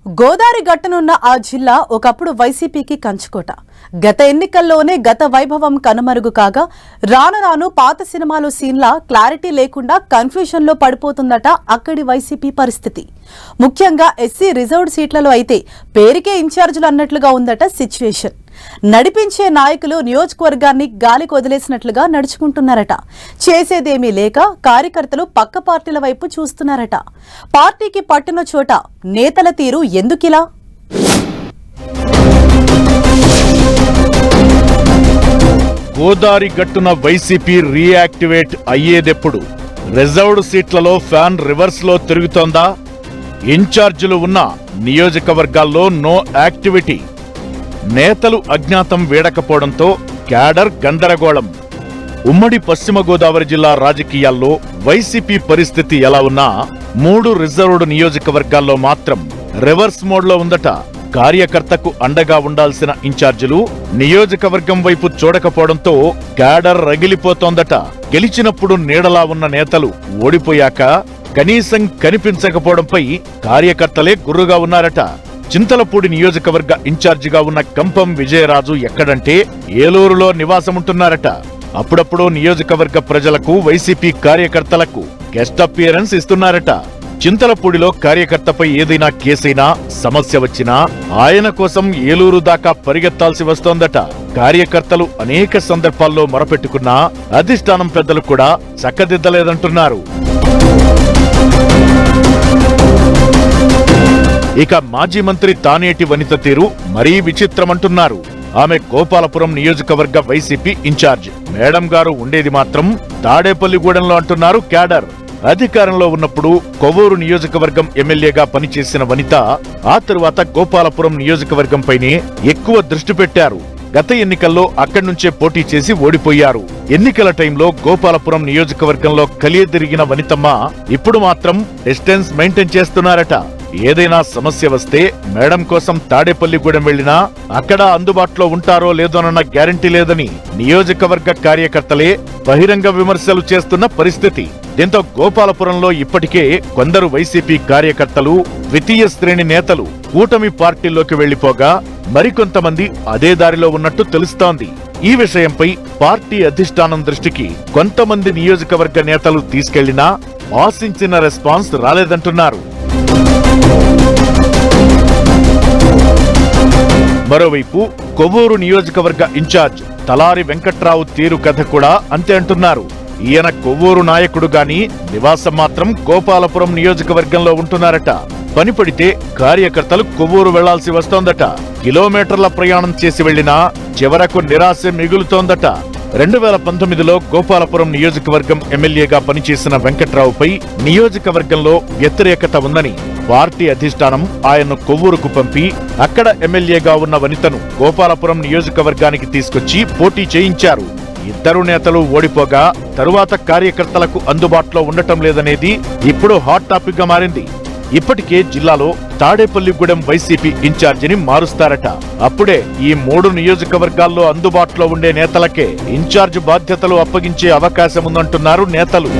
గోదావరి గట్టునున్న ఆ జిల్లా ఒకప్పుడు వైసీపీకి కంచుకోట. గత ఎన్నికల్లోనే గత వైభవం కనుమరుగు కాగా రాను రాను పాత సినిమాలో సీన్లా క్లారిటీ లేకుండా కన్ఫ్యూజన్లో పడిపోతుందట అక్కడి వైసీపీ పరిస్థితి. ముఖ్యంగా ఎస్సీ రిజర్వ్డ్ సీట్లలో అయితే పేరుకే ఇన్ఛార్జీలు అన్నట్లుగా ఉందట సిచ్యువేషన్. నడిపించే నాయకులు నియోజకవర్గాన్ని గాలికి వదిలేసినట్లుగా నడుచుకుంటున్నారట. చేసేదేమీ లేక కార్యకర్తలు పక్క పార్టీల వైపు చూస్తున్నారట. పార్టీకి పట్టున చోట నేతల తీరు ఎందుకిలా? గోదావరి గట్టున వైసీపీ రీయాక్టివేట్ అయ్యేదెప్పుడు? రిజర్వ్డ్ సీట్లలో ఫ్యాన్ రివర్స్ లో తిరుగుతోందా? ఇన్ఛార్జీలు ఉన్న నియోజకవర్గాల్లో నో యాక్టివిటీ. నేతలు అజ్ఞాతం వీడకపోవడంతో క్యాడర్ గందరగోళం. ఉమ్మడి పశ్చిమ గోదావరి జిల్లా రాజకీయాల్లో వైసీపీ పరిస్థితి ఎలా ఉన్నా 3 రిజర్వ్డ్ నియోజకవర్గాల్లో మాత్రం రివర్స్ మోడ్లో ఉందట. కార్యకర్తకు అండగా ఉండాల్సిన ఇన్ఛార్జీలు నియోజకవర్గం వైపు చూడకపోవడంతో క్యాడర్ రగిలిపోతోందట. గెలిచినప్పుడు నీడలా ఉన్న నేతలు ఓడిపోయాక కనీసం కనిపించకపోవడంపై కార్యకర్తలే గుర్రుగా ఉన్నారట. చింతలపూడి నియోజకవర్గ ఇన్ఛార్జిగా ఉన్న కంపం విజయరాజు ఎక్కడంటే ఏలూరులో నివాసముంటున్నారట. అప్పుడప్పుడు నియోజకవర్గ ప్రజలకు వైసీపీ కార్యకర్తలకు గెస్ట్ అపియరెన్స్ ఇస్తున్నారట. చింతలపూడిలో కార్యకర్తపై ఏదైనా కేసైనా సమస్య వచ్చినా ఆయన కోసం ఏలూరు దాకా పరిగెత్తాల్సి వస్తోందట. కార్యకర్తలు అనేక సందర్భాల్లో మొరపెట్టుకున్నా అధిష్టానం పెద్దలు కూడా చక్కదిద్దలేదంటున్నారు. ఇక మాజీ మంత్రి తానేటి వనిత తీరు మరీ విచిత్రమంటున్నారు. ఆమె గోపాలపురం నియోజకవర్గ వైసీపీ ఇన్ఛార్జ్. మేడం గారు ఉండేది మాత్రం తాడేపల్లిగూడెంలో అంటున్నారు క్యాడర్. అధికారంలో ఉన్నప్పుడు కొవ్వూరు నియోజకవర్గం ఎమ్మెల్యేగా పనిచేసిన వనిత ఆ తరువాత గోపాలపురం నియోజకవర్గంపైనే ఎక్కువ దృష్టి పెట్టారు. గత ఎన్నికల్లో అక్కడి నుంచే పోటీ చేసి ఓడిపోయారు. ఎన్నికల టైంలో గోపాలపురం నియోజకవర్గంలో కలియదిరిగిన వనితమ్మ ఇప్పుడు మాత్రం డిస్టెన్స్ మెయింటైన్ చేస్తున్నారట. ఏదైనా సమస్య వస్తే మేడం కోసం తాడేపల్లిగూడెం వెళ్లినా అక్కడ అందుబాటులో ఉంటారో లేదోనన్న గ్యారంటీ లేదని నియోజకవర్గ కార్యకర్తలే బహిరంగ విమర్శలు చేస్తున్న పరిస్థితి. దీంతో గోపాలపురంలో ఇప్పటికే కొందరు వైసీపీ కార్యకర్తలు ద్వితీయ శ్రేణి నేతలు కూటమి పార్టీల్లోకి వెళ్లిపోగా మరికొంతమంది అదే దారిలో ఉన్నట్టు తెలుస్తోంది. ఈ విషయంపై పార్టీ అధిష్టానం దృష్టికి కొంతమంది నియోజకవర్గ నేతలు తీసుకెళ్లినా ఆశించిన రెస్పాన్స్ రాలేదంటున్నారు. మరోవైపు కొవ్వూరు నియోజకవర్గ ఇన్ఛార్జ్ తలారి వెంకట్రావు తీరు కథ కూడా అంతే అంటున్నారు. ఈయన కొవ్వూరు నాయకుడు గాని నివాసం మాత్రం గోపాలపురం నియోజకవర్గంలో ఉంటున్నారట. పనిపడితే కార్యకర్తలు కొవ్వూరు వెళ్లాల్సి వస్తోందట. కిలోమీటర్ల ప్రయాణం చేసి వెళ్లినా చివరకు నిరాశ మిగులుతోందట. 2019లో గోపాలపురం నియోజకవర్గం ఎమ్మెల్యేగా పనిచేసిన వెంకట్రావుపై నియోజకవర్గంలో వ్యతిరేకత ఉందని పార్టీ అధిష్టానం ఆయన్ను కొవ్వూరుకు పంపి అక్కడ ఎమ్మెల్యేగా ఉన్న వనితను గోపాలపురం నియోజకవర్గానికి తీసుకొచ్చి పోటీ చేయించారు. ఇద్దరు నేతలు ఓడిపోగా తరువాత కార్యకర్తలకు అందుబాటులో ఉండటం లేదనేది ఇప్పుడు హాట్ టాపిక్ గా మారింది. ఇప్పటికే జిల్లాలో తాడేపల్లిగూడెం వైసీపీ ఇన్ఛార్జిని మారుస్తారట. అప్పుడే ఈ 3 నియోజకవర్గాల్లో అందుబాటులో ఉండే నేతలకే ఇన్ఛార్జ్ బాధ్యతలు అప్పగించే అవకాశం ఉందంటున్నారు నేతలు.